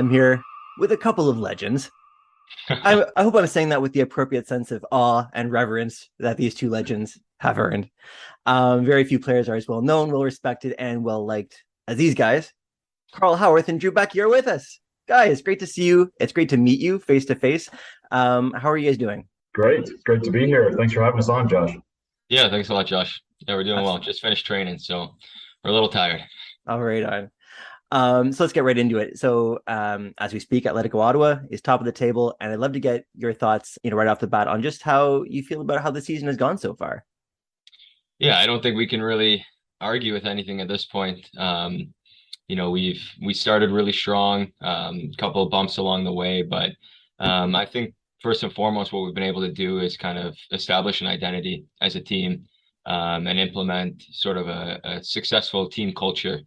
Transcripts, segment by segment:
I'm here with a couple of legends. I hope I'm saying that with the appropriate sense of awe and reverence that these two legends have earned. Very few players are as well known, well respected, and well liked as these guys. Carl Haworth and Drew Beckie are with us. Guys, great to see you. It's great to meet you face to face. How are you guys doing? Great to be here. Thanks for having us on, Josh. Yeah, thanks a lot, Josh. Yeah, we're doing well. Just finished training, so we're a little tired. All right, on. So let's get right into it. So as we speak, Atletico Ottawa is top of the table, and I'd love to get your thoughts, right off the bat on just how you feel about how the season has gone so far. Yeah, I don't think we can really argue with anything at this point. We started really strong, a couple of bumps along the way, but I think first and foremost, what we've been able to do is kind of establish an identity as a team, and implement sort of a successful team culture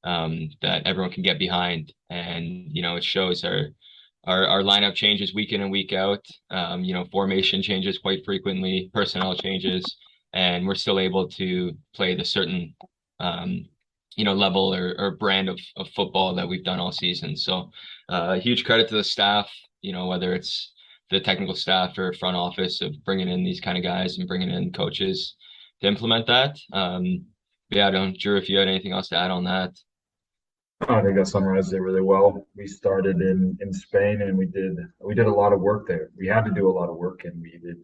that everyone can get behind. And, it shows our lineup changes week in and week out. Formation changes quite frequently, personnel changes, and we're still able to play the certain, level or brand of football that we've done all season. So huge credit to the staff, whether it's the technical staff or front office of bringing in these kind of guys and bringing in coaches to implement that. Drew, if you had anything else to add on that. I think that summarizes it really well. We started in Spain and we did a lot of work there. We had to do a lot of work, and we did.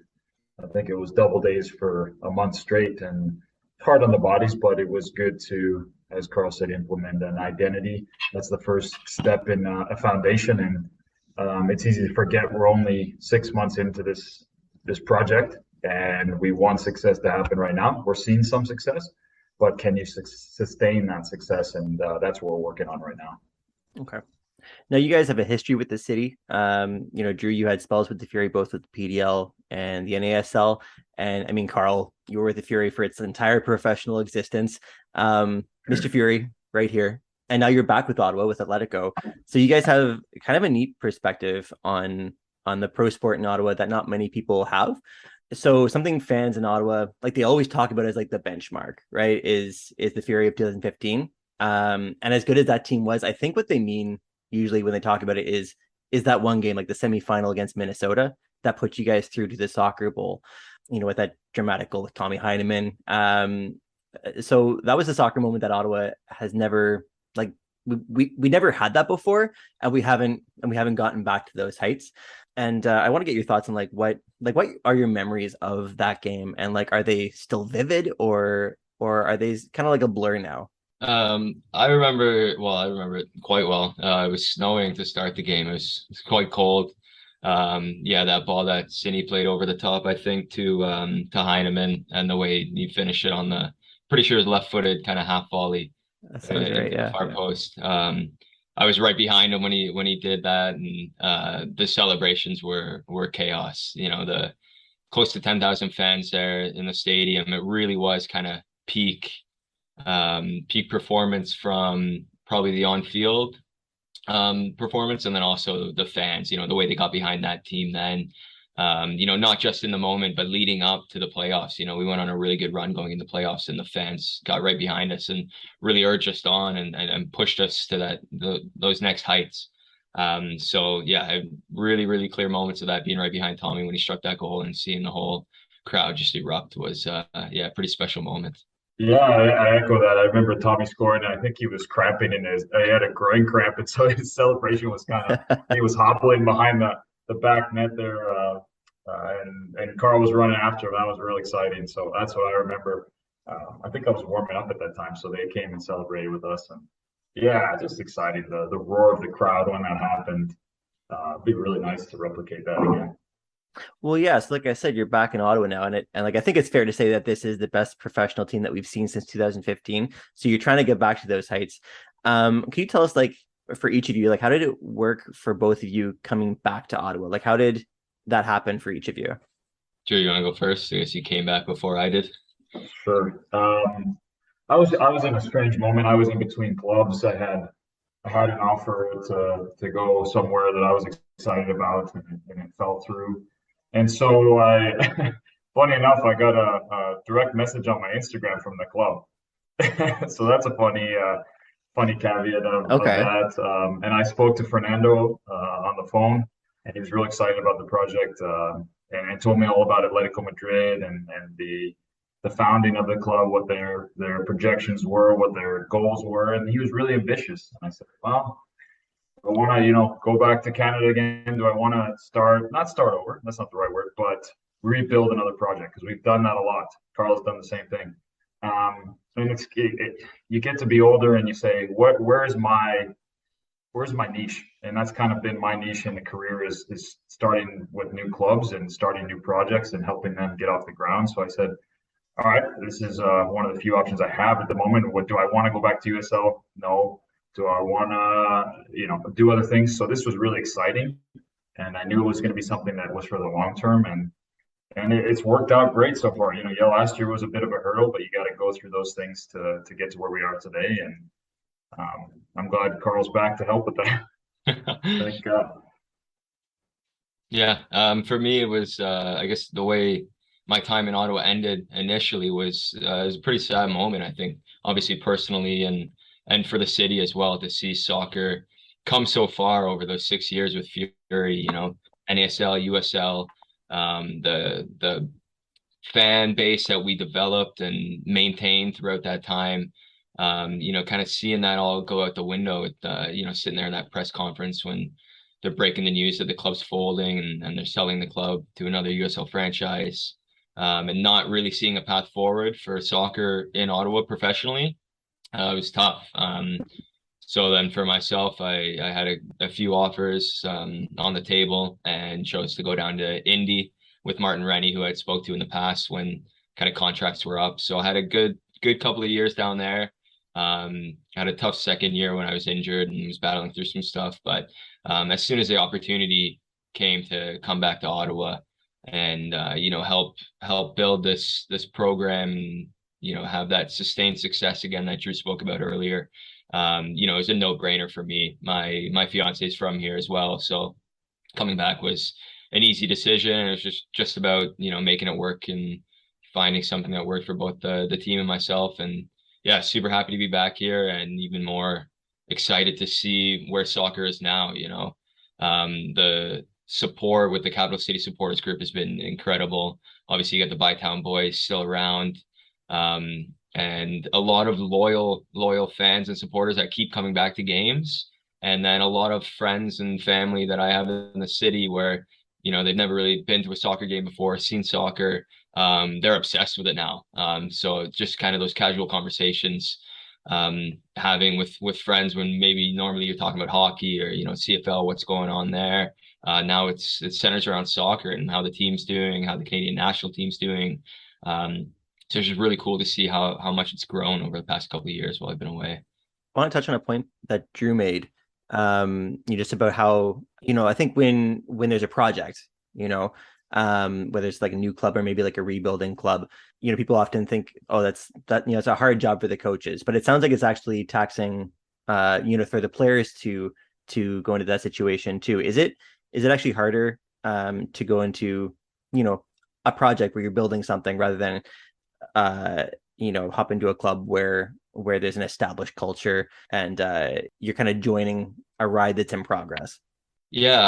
I think it was double days for a month straight, and hard on the bodies, but it was good to, as Carl said, implement an identity. That's the first step in a foundation, and it's easy to forget we're only 6 months into this project, and we want success to happen right now. We're seeing some success, but can you sustain that success? And that's what we're working on right now. Okay. Now you guys have a history with the city. Drew, you had spells with the Fury, both with the PDL and the NASL. And I mean, Carl, you were with the Fury for its entire professional existence. Mr. Fury, right here. And now you're back with Ottawa with Atletico. So you guys have kind of a neat perspective on the pro sport in Ottawa that not many people have. So something fans in Ottawa, like they always talk about as like the benchmark, right? Is the Fury of 2015. And as good as that team was, I think what they mean usually when they talk about it is that one game, like the semifinal against Minnesota, that put you guys through to the soccer bowl, with that dramatic goal with Tommy Heineman. So that was a soccer moment that Ottawa has never, like, we never had that before, and we haven't gotten back to those heights. And I want to get your thoughts on what are your memories of that game, and are they still vivid, or are they kind of like a blur now? I remember it quite well. It was snowing to start the game. It was quite cold. That ball that Cine played over the top, I think, to Heineman, and the way he finished it on pretty sure it was left-footed kind of half volley. That sounds right, yeah. Far post. I was right behind him when he did that, and the celebrations were chaos. The close to 10,000 fans there in the stadium. It really was kind of peak performance from probably the on-field performance, and then also the fans. The way they got behind that team then. Not just in the moment, but leading up to the playoffs. We went on a really good run going into the playoffs, and the fans got right behind us and really urged us on and pushed us to those next heights. Really, really clear moments of that, being right behind Tommy when he struck that goal and seeing the whole crowd just erupt was a pretty special moment. Yeah, I echo that. I remember Tommy scoring, and I think he was cramping he had a groin cramp, and so his celebration was he was hobbling behind the back net there. And Carl was running after him. That was really exciting. So that's what I remember. I think I was warming up at that time, so they came and celebrated with us. And yeah, just exciting. The roar of the crowd when that happened. It'd be really nice to replicate that again. Well, yeah. So like I said, you're back in Ottawa now, and I think it's fair to say that this is the best professional team that we've seen since 2015. So you're trying to get back to those heights. Can you tell us, for each of you, how did it work for both of you coming back to Ottawa? How did that happen for each of you? Drew, you want to go first? I guess you came back before I did. Sure. I was in a strange moment. I was in between clubs. I had an offer to go somewhere that I was excited about, and it fell through. And so funny enough, I got a direct message on my Instagram from the club. So that's a funny funny caveat of Okay. that. And I spoke to Fernando on the phone, and he was really excited about the project, and told me all about Atletico Madrid and the founding of the club, what their projections were, what their goals were, and he was really ambitious. And I said, well, I want to, go back to Canada again. Do I want to not start over? That's not the right word, but rebuild another project because we've done that a lot. Carl's done the same thing. And you get to be older and you say, where's my niche? And that's kind of been my niche in the career is starting with new clubs and starting new projects and helping them get off the ground. So I said, all right, this is one of the few options I have at the moment. What do I want to go back to USL? No. Do I want to, do other things? So this was really exciting, and I knew it was going to be something that was for the long term, and it's worked out great so far. Yeah, last year was a bit of a hurdle, but you got to go through those things to get to where we are today, and I'm glad Carl's back to help with that. Thank God. Yeah, for me, it was, I guess the way my time in Ottawa ended initially was, it was a pretty sad moment, I think, obviously personally and for the city as well to see soccer come so far over those 6 years with Fury, NASL, USL, the fan base that we developed and maintained throughout that time. Kind of seeing that all go out the window with, sitting there in that press conference when they're breaking the news that the club's folding and they're selling the club to another USL franchise, and not really seeing a path forward for soccer in Ottawa professionally. It was tough. So then for myself, I had a few offers on the table and chose to go down to Indy with Martin Rennie, who I'd spoke to in the past when kind of contracts were up. So I had a good couple of years down there. Had a tough second year when I was injured and was battling through some stuff. But as soon as the opportunity came to come back to Ottawa and help build this program and have that sustained success again that Drew spoke about earlier, it was a no-brainer for me. My fiance is from here as well, so coming back was an easy decision. It was just about making it work and finding something that worked for both the team and myself. And yeah, super happy to be back here and even more excited to see where soccer is now. The support with the Capital City supporters group has been incredible. Obviously, you got the Bytown boys still around, and a lot of loyal fans and supporters that keep coming back to games. And then a lot of friends and family that I have in the city where, they've never really been to a soccer game before, seen soccer. They're obsessed with it now. So just kind of those casual conversations, having with friends when maybe normally you're talking about hockey or, CFL, what's going on there. Now it centers around soccer and how the team's doing, how the Canadian national team's doing. So it's just really cool to see how much it's grown over the past couple of years while I've been away. I want to touch on a point that Drew made, just about how, I think when there's a project, whether it's like a new club or maybe like a rebuilding club, people often think, oh, it's a hard job for the coaches, but it sounds like it's actually taxing, for the players to go into that situation too. Is it actually harder, to go into, a project where you're building something rather than, hop into a club where there's an established culture and you're kind of joining a ride that's in progress? Yeah,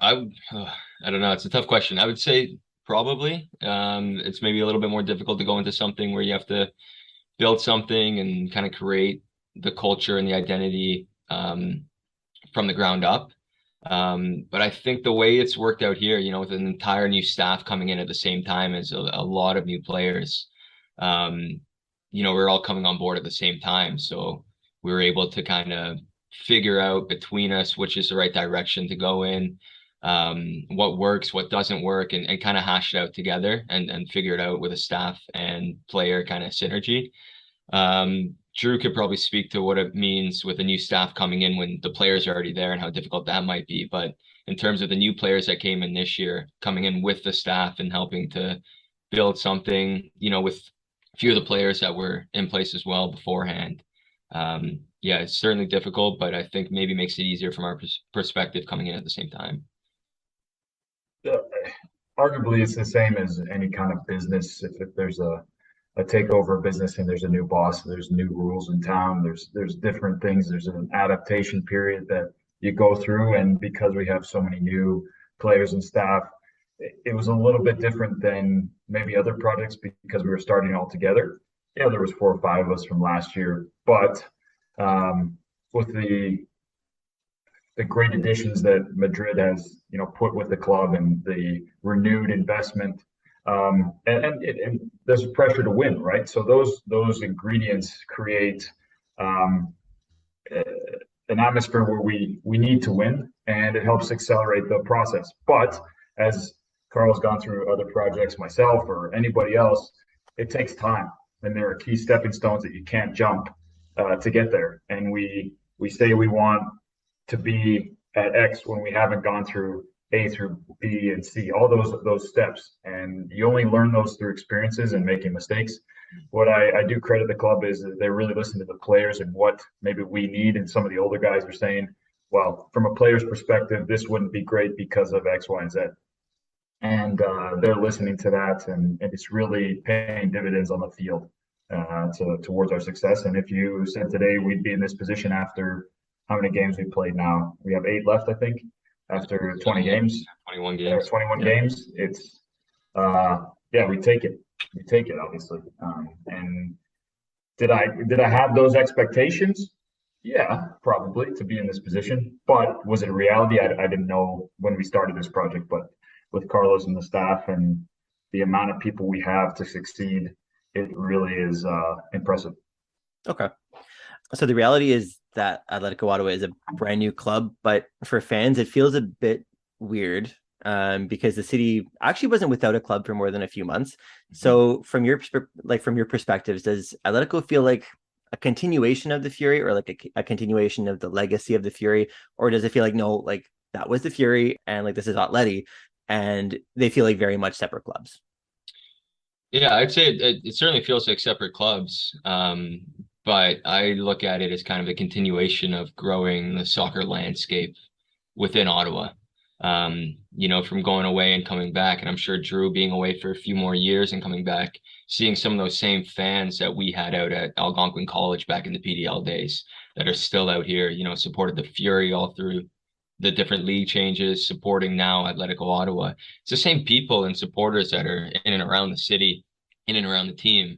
I don't know. It's a tough question. I would say probably. It's maybe a little bit more difficult to go into something where you have to build something and kind of create the culture and the identity from the ground up. But I think the way it's worked out here, with an entire new staff coming in at the same time as a lot of new players, we're all coming on board at the same time. So we were able to kind of figure out between us which is the right direction to go in, what works, what doesn't work, and kind of hash it out together and figure it out with a staff and player kind of synergy. Drew could probably speak to what it means with a new staff coming in when the players are already there and how difficult that might be. But in terms of the new players that came in this year, coming in with the staff and helping to build something, with a few of the players that were in place as well beforehand. Yeah, it's certainly difficult, but I think maybe makes it easier from our perspective coming in at the same time. Arguably, it's the same as any kind of business. If there's a a takeover business and there's a new boss, there's new rules in town, there's different things, there's an adaptation period that you go through. And because we have so many new players and staff, it was a little bit different than maybe other projects because we were starting all together. Yeah, there was 4 or 5 of us from last year, but with the great additions that Madrid has, put with the club and the renewed investment, and there's pressure to win, right? So those ingredients create an atmosphere where we need to win, and it helps accelerate the process. But as Carl's gone through other projects, myself or anybody else, it takes time, and there are key stepping stones that you can't jump to get there. And we say we want to be at X when we haven't gone through A through B and C, all those steps. And you only learn those through experiences and making mistakes. What I do credit the club is that they really listen to the players and what maybe we need. And some of the older guys are saying, well, from a player's perspective, this wouldn't be great because of X, Y, and Z. And they're listening to that, and it's really paying dividends on the field towards our success. And if you said today we'd be in this position after how many games we played now? We have 8 left, I think, after 20 games. 21 games. 21 games. It's we take it. We take it, obviously. And did I have those expectations? Yeah, probably, to be in this position. But was it a reality? I didn't know when we started this project. But with Carlos and the staff and the amount of people we have to succeed, it really is impressive. Okay. So the reality is that Atletico Ottawa is a brand new club, but for fans, it feels a bit weird because the city actually wasn't without a club for more than a few months. So from your perspectives, does Atletico feel like a continuation of the Fury, or like a continuation of the legacy of the Fury, or does it feel like, no, like that was the Fury and like this is Atleti, and they feel like very much separate clubs? Yeah, I'd say it certainly feels like separate clubs. But I look at it as kind of a continuation of growing the soccer landscape within Ottawa. From going away and coming back, and I'm sure Drew being away for a few more years and coming back, seeing some of those same fans that we had out at Algonquin College back in the PDL days that are still out here, supported the Fury all through the different league changes, supporting now Atletico Ottawa. It's the same people and supporters that are in and around the city, in and around the team.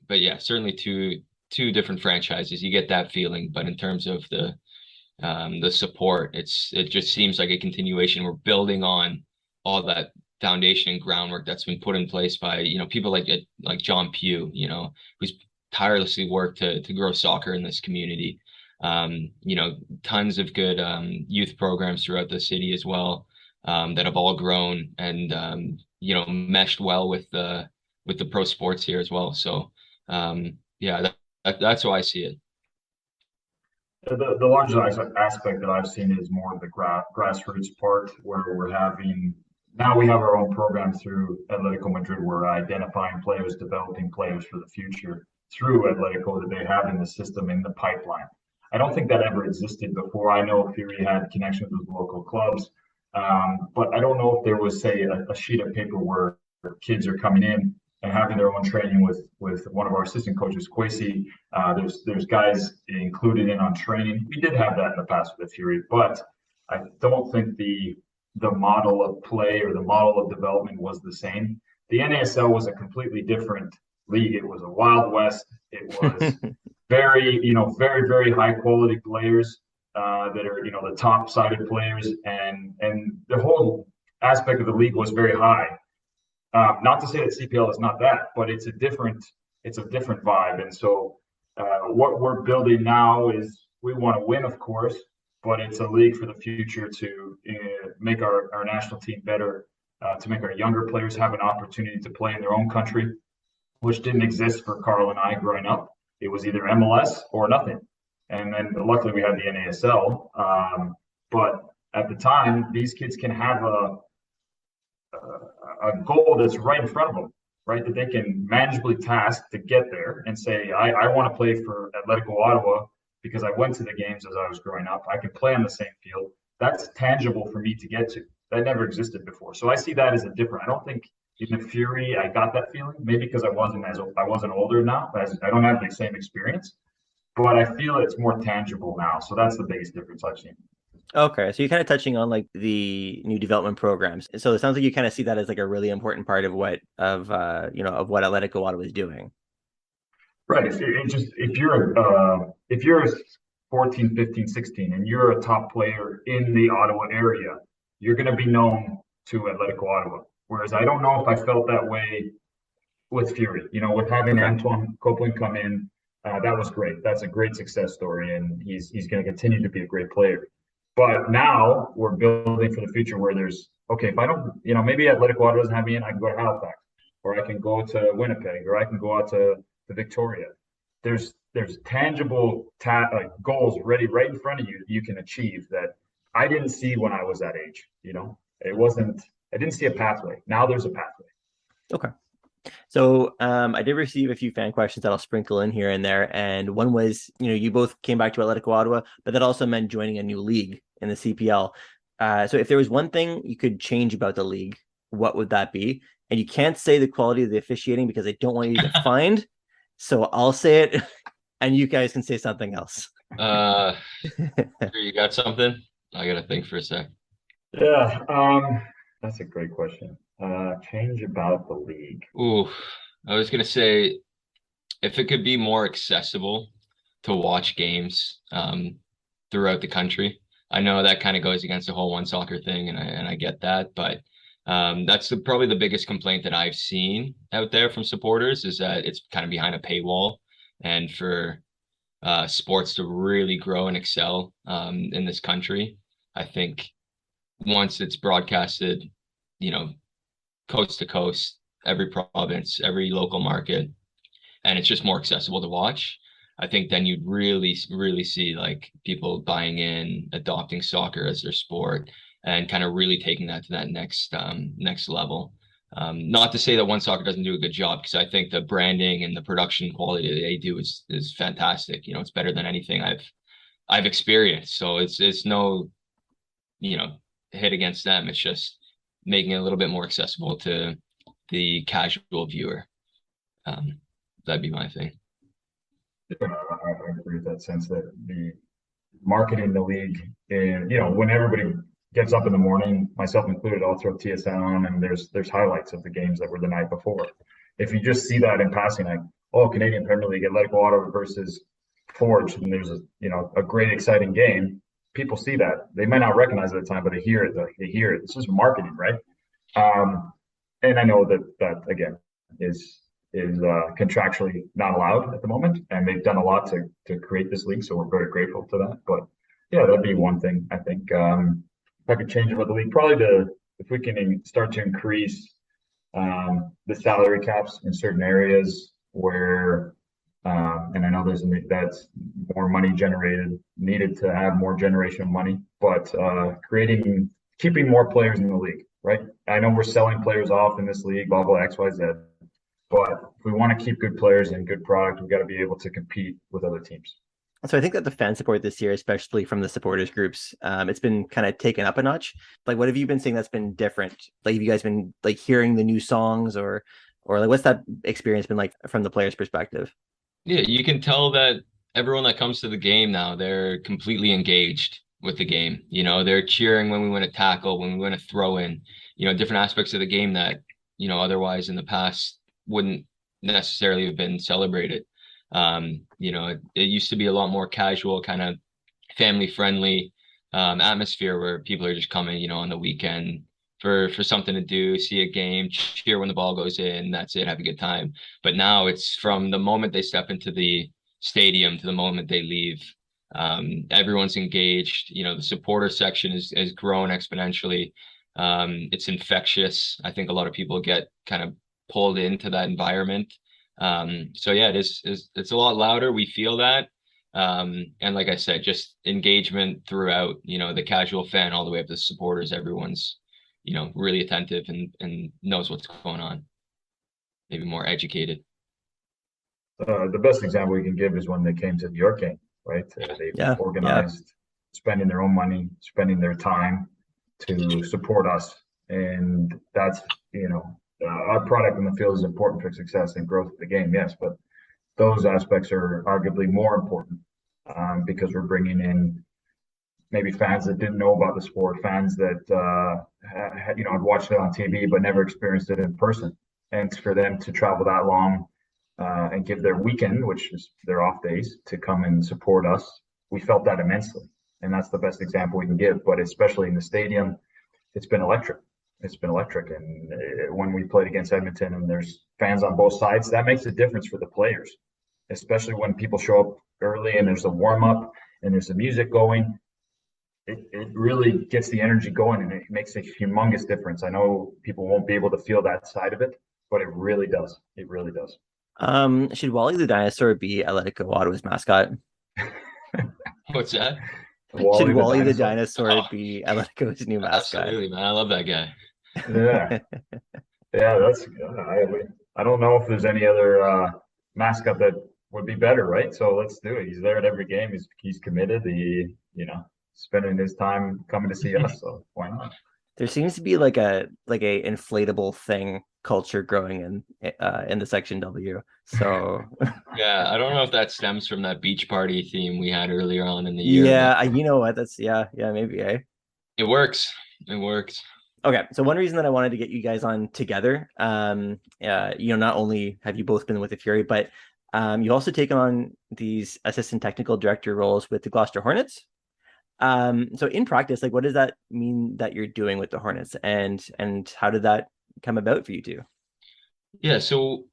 But yeah, certainly two different franchises. You get that feeling, but in terms of the support, it just seems like a continuation. We're building on all that foundation and groundwork that's been put in place by people like John Pugh, who's tirelessly worked to grow soccer in this community. Tons of good youth programs throughout the city as well, that have all grown and meshed well with the pro sports here as well. So that's how I see it. The largest aspect that I've seen is more the grassroots part, where we have our own program through Atletico Madrid. We're identifying players, developing players for the future through Atletico that they have in the system, in the pipeline. I don't think that ever existed before. I know Fury had connections with local clubs, but I don't know if there was, say, a sheet of paper where kids are coming in and having their own training with one of our assistant coaches, Kwesi. There's guys included in on training. We did have that in the past with the Fury, but I don't think the model of play or the model of development was the same. The NASL was a completely different league. It was a Wild West. It was very, very, very high quality players that are, the top sided players, and the whole aspect of the league was very high. Not to say that CPL is not that, but it's a different vibe. And so what we're building now is, we want to win, of course, but it's a league for the future to make our national team better, to make our younger players have an opportunity to play in their own country, which didn't exist for Carl and I growing up. It was either MLS or nothing. And then luckily we had the NASL. But at the time, these kids can have a goal that's right in front of them, right? That they can manageably task to get there and say, I want to play for Atletico Ottawa because I went to the games as I was growing up. I can play on the same field. That's tangible for me to get to. That never existed before. So I see that as a different. I don't think In the Fury, I got that feeling. Maybe because I wasn't older now. I don't have the same experience, but I feel it's more tangible now. So that's the biggest difference I've seen. Okay, so you're kind of touching on like the new development programs. So it sounds like you kind of see that as like a really important part of of what Atletico Ottawa is doing. Right. If you're 14, 15, 16, and you're a top player in the Ottawa area, you're going to be known to Atletico Ottawa. Whereas I don't know if I felt that way with Fury. With having Okay. Antoine Copeland come in, that was great. That's a great success story, and he's going to continue to be a great player. But now we're building for the future where there's okay. If I don't, maybe Atletico Ottawa doesn't have me in, I can go to Halifax, or I can go to Winnipeg, or I can go out to Victoria. There's tangible like goals ready right in front of you that you can achieve that I didn't see when I was that age. It wasn't. I didn't see a pathway. Now there's a pathway. Okay. So I did receive a few fan questions that I'll sprinkle in here and there. And one was, you both came back to Atletico Ottawa, but that also meant joining a new league in the CPL. So if there was one thing you could change about the league, what would that be? And you can't say the quality of the officiating because I don't want you to get fined. So I'll say it and you guys can say something else. You got something? I gotta think for a sec. Yeah, that's a great question. Change about the league. Ooh, I was gonna say if it could be more accessible to watch games throughout the country. I know that kind of goes against the whole one soccer thing, and I get that, but that's probably the biggest complaint that I've seen out there from supporters is that it's kind of behind a paywall, and for sports to really grow and excel in this country, I think once it's broadcasted, coast to coast, every province, every local market, and it's just more accessible to watch. I think then you'd really, really see like people buying in, adopting soccer as their sport, and kind of really taking that to that next level. Not to say that One Soccer doesn't do a good job, because I think the branding and the production quality that they do is fantastic. It's better than anything I've experienced. So it's no, hit against them. It's just making it a little bit more accessible to the casual viewer. That'd be my thing. Yeah, I agree with that sense that the marketing the league, and when everybody gets up in the morning, myself included, I'll throw TSN on, and there's highlights of the games that were the night before. If you just see that in passing, like, oh, Canadian Premier League, Atletico Ottawa versus Forge, and there's a great exciting game, people see that. They might not recognize it at the time, but they hear it. They hear it. This is marketing, right? And I know that again is contractually not allowed at the moment, and they've done a lot to create this league, so we're very grateful to that. But yeah, that'd be one thing I think. If I could change about the league, probably if we can start to increase the salary caps in certain areas where, and I know that's more money needed to have more generation of money, but keeping more players in the league, right? I know we're selling players off in this league, blah, blah, X, Y, Z. But if we want to keep good players and good product, we've got to be able to compete with other teams. So I think that the fan support this year, especially from the supporters groups, it's been kind of taken up a notch. Like, what have you been seeing that's been different? Like, have you guys been like hearing the new songs, or like what's that experience been like from the players' perspective? Yeah, you can tell that everyone that comes to the game now, they're completely engaged with the game. They're cheering when we win a tackle, when we win a throw in, different aspects of the game that, otherwise in the past wouldn't necessarily have been celebrated. It used to be a lot more casual, kind of family friendly atmosphere where people are just coming, on the weekend for something to do, see a game, cheer when the ball goes in, that's it, have a good time. But now it's from the moment they step into the stadium to the moment they leave. Everyone's engaged. The supporter section has grown exponentially. It's infectious. I think a lot of people get kind of pulled into that environment. So yeah, it's a lot louder. We feel that. And like I said, just engagement throughout, the casual fan all the way up to the supporters, everyone's, really attentive and knows what's going on. Maybe more educated. The best example we can give is when they came to the York game, right? They've organized, spending their own money, spending their time to support us. And that's, our product in the field is important for success and growth of the game, yes, but those aspects are arguably more important because we're bringing in maybe fans that didn't know about the sport, fans that had watched it on TV but never experienced it in person, and for them to travel that long and give their weekend, which is their off days, to come and support us. We felt that immensely, and that's the best example we can give. But especially in the stadium, it's been electric. It's been electric, and when we played against Edmonton, and there's fans on both sides, that makes a difference for the players, especially when people show up early and there's a warm up and there's the music going. It really gets the energy going, and it makes a humongous difference. I know people won't be able to feel that side of it, but it really does. It really does. Should Wally the dinosaur be Atletico Ottawa's mascot? What's that? Should Wally the dinosaur be Atletico's new mascot? Absolutely, man. I love that guy. Yeah, yeah. That's. I don't know if there's any other mascot that would be better, right? So let's do it. He's there at every game. He's committed. Spending his time coming to see us. So why not? There seems to be like a inflatable thing culture growing in the Section W. So yeah, I don't know if that stems from that beach party theme we had earlier on in the year. Yeah, you know what? That's maybe, eh? It works. It works. Okay, so one reason that I wanted to get you guys on together, not only have you both been with the Fury, but you've also taken on these assistant technical director roles with the Gloucester Hornets. So in practice, like, what does that mean that you're doing with the Hornets, and how did that come about for you two? Yeah, so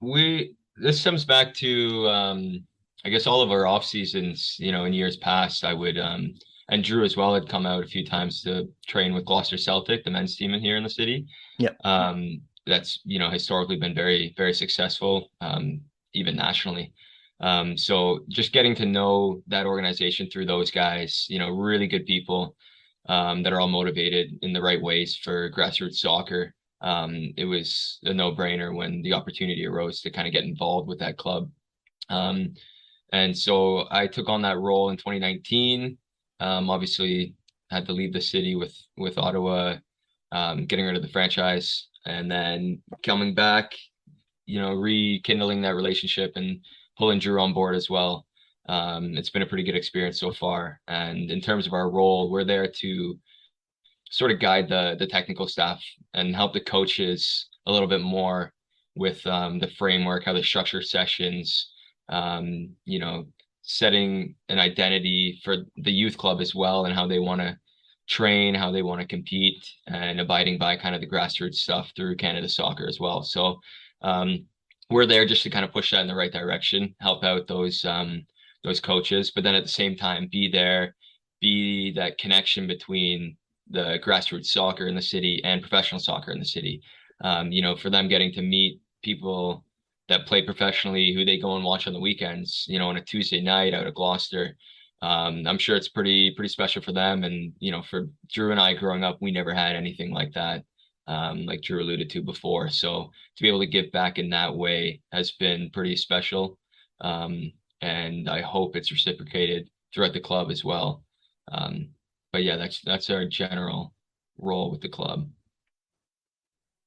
this comes back to I guess all of our off seasons, in years past, I would and Drew as well had come out a few times to train with Gloucester Celtic, the men's team in here in the city. Yeah. That's historically been very, very successful, even nationally. So just getting to know that organization through those guys, really good people that are all motivated in the right ways for grassroots soccer. It was a no-brainer when the opportunity arose to kind of get involved with that club. And so I took on that role in 2019. Obviously had to leave the city with Ottawa, getting rid of the franchise, and then coming back, rekindling that relationship and pulling Drew on board as well. It's been a pretty good experience so far. And in terms of our role, we're there to sort of guide the technical staff and help the coaches a little bit more with the framework, how they structure sessions, setting an identity for the youth club as well, and how they want to train, how they want to compete, and abiding by kind of the grassroots stuff through Canada Soccer as well. So we're there just to kind of push that in the right direction, help out those coaches, but then at the same time be that connection between the grassroots soccer in the city and professional soccer in the city. For them getting to meet people that play professionally, who they go and watch on the weekends, on a Tuesday night out of Gloucester. I'm sure it's pretty special for them. And, for Drew and I growing up, we never had anything like that, like Drew alluded to before. So to be able to give back in that way has been pretty special. And I hope it's reciprocated throughout the club as well. But yeah, that's our general role with the club.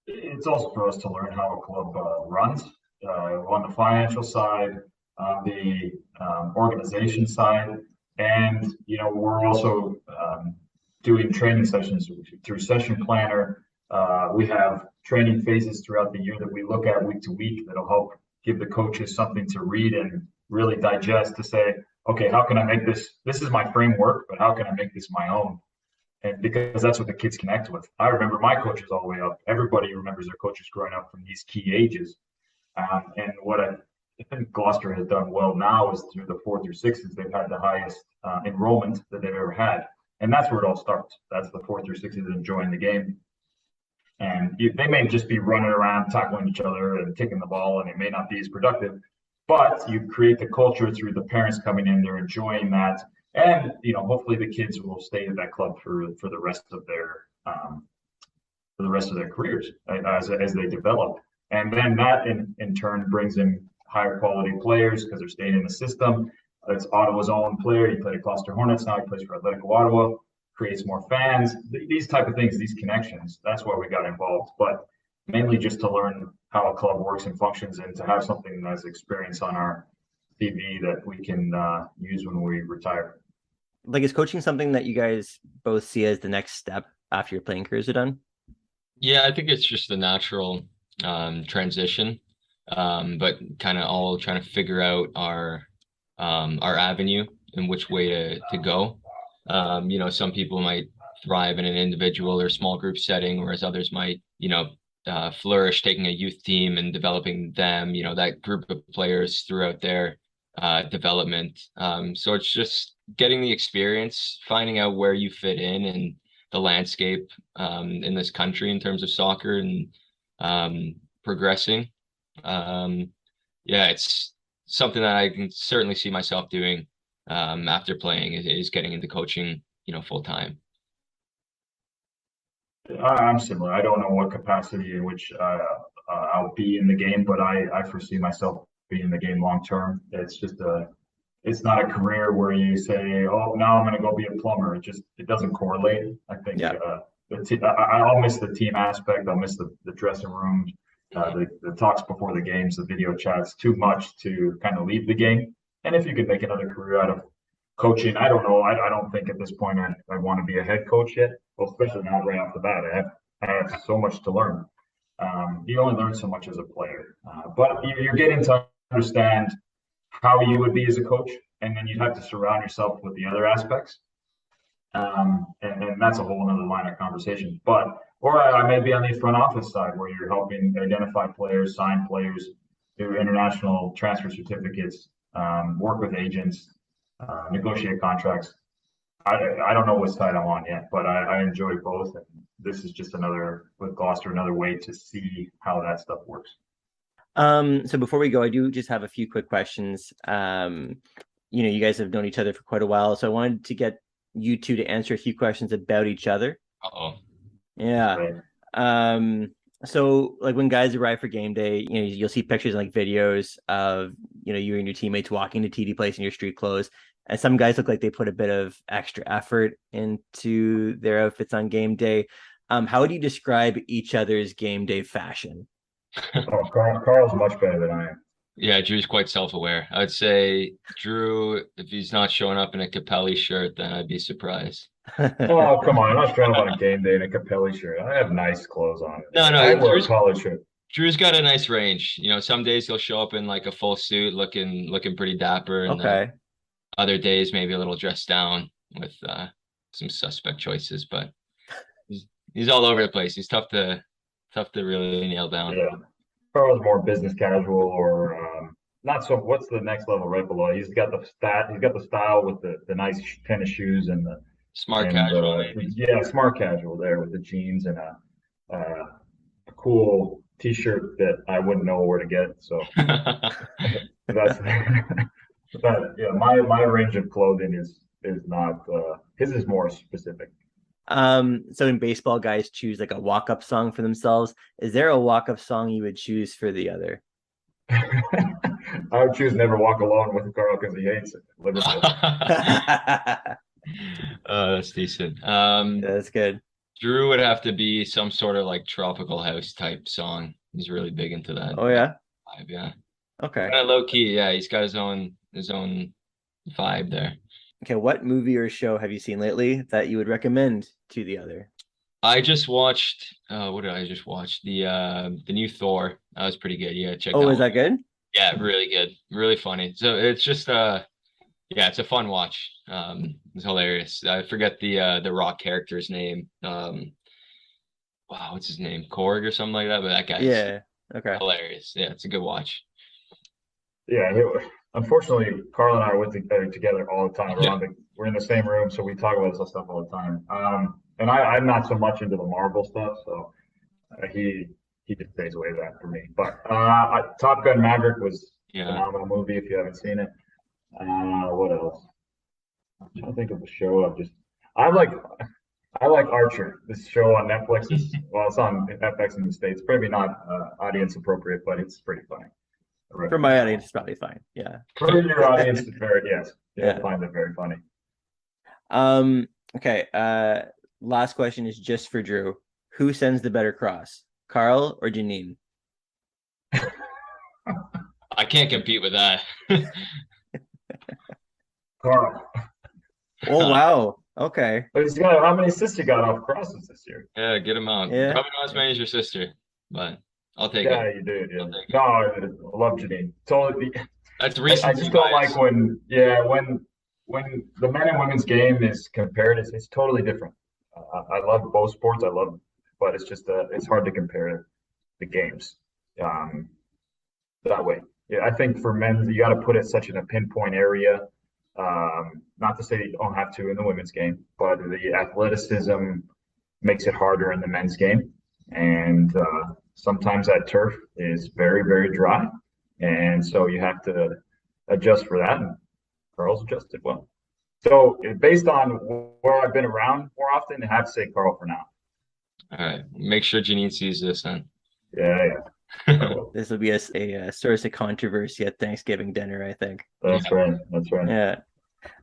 It's also for us to learn how a club runs. On the financial side, on the organization side, and we're also doing training sessions through Session Planner. We have training phases throughout the year that we look at week to week that'll help give the coaches something to read and really digest, to say, okay, how can I make this is my framework, but how can I make this my own? And because that's what the kids connect with. I remember my coaches all the way up. Everybody remembers their coaches growing up from these key ages. And what I think Gloucester has done well now is through the 4 through 6s, they've had the highest enrollment that they've ever had. And that's where it all starts. That's the 4 through 6s enjoying the game. And they may just be running around, tackling each other and kicking the ball, and it may not be as productive. But you create the culture through the parents coming in, they're enjoying that. And, hopefully the kids will stay at that club for the rest of their careers as they develop. And then that in turn brings in higher quality players because they're staying in the system. It's Ottawa's own player. He played at Gloucester Hornets. Now he plays for Atletico Ottawa, creates more fans. These type of things, these connections, that's why we got involved. But mainly just to learn how a club works and functions, and to have something that's experience on our CV that we can use when we retire. Like, is coaching something that you guys both see as the next step after your playing careers are done? Yeah, I think it's just the natural transition, but kind of all trying to figure out our avenue and which way to go. Some people might thrive in an individual or small group setting, whereas others might, flourish taking a youth team and developing them, that group of players throughout their development. So it's just getting the experience, finding out where you fit in and the landscape in this country in terms of soccer and progressing. Yeah, it's something that I can certainly see myself doing after playing is getting into coaching, full time. I'm similar. I don't know what capacity in which I'll be in the game, but I foresee myself being in the game long term. It's not a career where you say, oh, now I'm going to go be a plumber. It doesn't correlate. I think Yeah. I'll miss the team aspect. I'll miss the dressing rooms, the talks before the games, the video chats, too much to kind of leave the game. And if you could make another career out of coaching, I don't know. I don't think at this point I want to be a head coach yet. Well, especially not right off the bat. I have so much to learn. You only learn so much as a player, but you're getting to understand how you would be as a coach, and then you'd have to surround yourself with the other aspects. And that's a whole other line of conversation. Or I may be on the front office side where you're helping identify players, sign players, do international transfer certificates, work with agents, negotiate contracts. I don't know what side I'm on yet, but I enjoy both. And this is just with Gloucester, another way to see how that stuff works. So before we go, I do just have a few quick questions. You guys have known each other for quite a while, so I wanted to get you two to answer a few questions about each other. Uh-oh. Yeah. Right. So like when guys arrive for game day, you'll see pictures and like videos of, you and your teammates walking to TD Place in your street clothes. And some guys look like they put a bit of extra effort into their outfits on game day. How would you describe each other's game day fashion? Oh, Carl's much better than I am. Yeah, Drew's quite self-aware. I'd say Drew, if he's not showing up in a Capelli shirt, then I'd be surprised. Oh, come on. I'm not showing up on a game day in a Capelli shirt. I have nice clothes on. No, I wear a collared shirt. Drew's got a nice range. Some days he'll show up in like a full suit looking pretty dapper. And okay. Other days maybe a little dressed down with some suspect choices, but he's all over the place. He's tough to really nail down. Yeah. Carl's more business casual or not so. What's the next level right below? He's got the style with the nice tennis shoes and the smart casual. Yeah, smart casual there with the jeans and a cool T-shirt that I wouldn't know where to get. So that's but yeah, my range of clothing is not his is more specific. So in baseball, guys choose like a walk-up song for themselves. Is there a walk-up song you would choose for the other? I would choose Never Walk Alone with Carl because he hates it. Liverpool. That's decent. That's good. Drew would have to be some sort of like tropical house type song. He's really big into that. Oh yeah. Vibe, yeah. Okay. Kind of low key, yeah. He's got his own vibe there. Okay, what movie or show have you seen lately that you would recommend to the other? I just watched what did I just watch? The new Thor. That was pretty good. Yeah, check that. Oh, is that good? Yeah, really good. Really funny. So it's just yeah, it's a fun watch. It's hilarious. I forget the Rock character's name. Wow, what's his name? Korg or something like that, but that guy's okay. Hilarious. Yeah, it's a good watch. Yeah, unfortunately, Carl and I are together all the time. We're in the same room, so we talk about this stuff all the time. And I'm not so much into the Marvel stuff, so he just stays away with that for me. But Top Gun Maverick was a phenomenal movie if you haven't seen it. What else? I'm trying to think of a show. I like Archer. This show on Netflix it's on FX in the States. Probably not audience appropriate, but it's pretty funny. For my audience, it's probably fine. Yeah. For your audience, it's I find it very funny. Okay. Last question is just for Drew. Who sends the better cross, Carl or Janine? I can't compete with that. Carl. Oh, wow. Okay. But he's got how many assists you got off crosses this year? Yeah, get him out. Yeah. Probably not as many as your sister, but I'll take Yeah, it. you did. Yeah. I'll take it. No, I love Janine. Totally. That's I recency just don't bias. like when the men and women's game is compared. It's totally different. I love both sports. But it's just it's hard to compare the games that way. Yeah, I think for men, you got to put it such in a pinpoint area. Not to say that you don't have to in the women's game, but the athleticism makes it harder in the men's game. And sometimes that turf is very, very dry. And so you have to adjust for that. And Carl's adjusted well. So based on where I've been around more often, I have to say Carl for now. All right. Make sure Janine sees this then. Yeah. This will be a source of controversy at Thanksgiving dinner, I think. That's right. Yeah.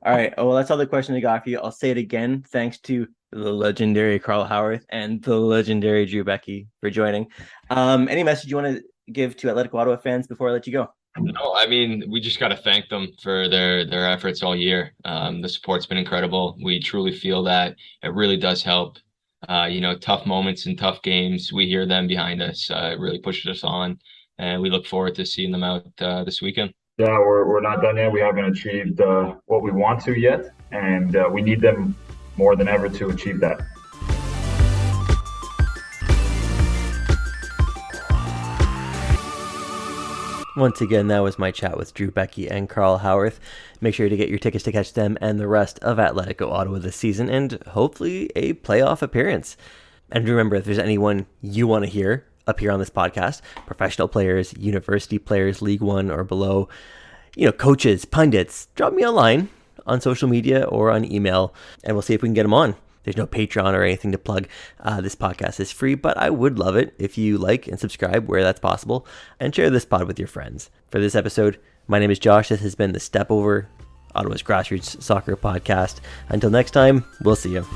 All right. Oh, well, that's all the questions I got for you. I'll say it again. Thanks to the legendary Carl Haworth and the legendary Drew Beckie for joining. Any message you want to give to Atletico Ottawa fans before I let you go? No, I mean, we just got to thank them for their efforts all year. The support's been incredible. We truly feel that it really does help. Tough moments and tough games, we hear them behind us. It really pushes us on, and we look forward to seeing them out this weekend. Yeah, we're not done yet. We haven't achieved what we want to yet, and we need them more than ever to achieve that. Once again, that was my chat with Drew Beckie and Carl Haworth. Make sure to get your tickets to catch them and the rest of Atletico Ottawa this season, and hopefully a playoff appearance. And remember, if there's anyone you want to hear appear on this podcast, professional players, university players, League One or below, coaches, pundits, drop me a line on social media or on email, and we'll see if we can get them on. There's no Patreon or anything to plug. This podcast is free, but I would love it if you like and subscribe where that's possible, and share this pod with your friends. For this episode, my name is Josh. This has been the Stepover, Ottawa's grassroots soccer podcast. Until next time, we'll see you.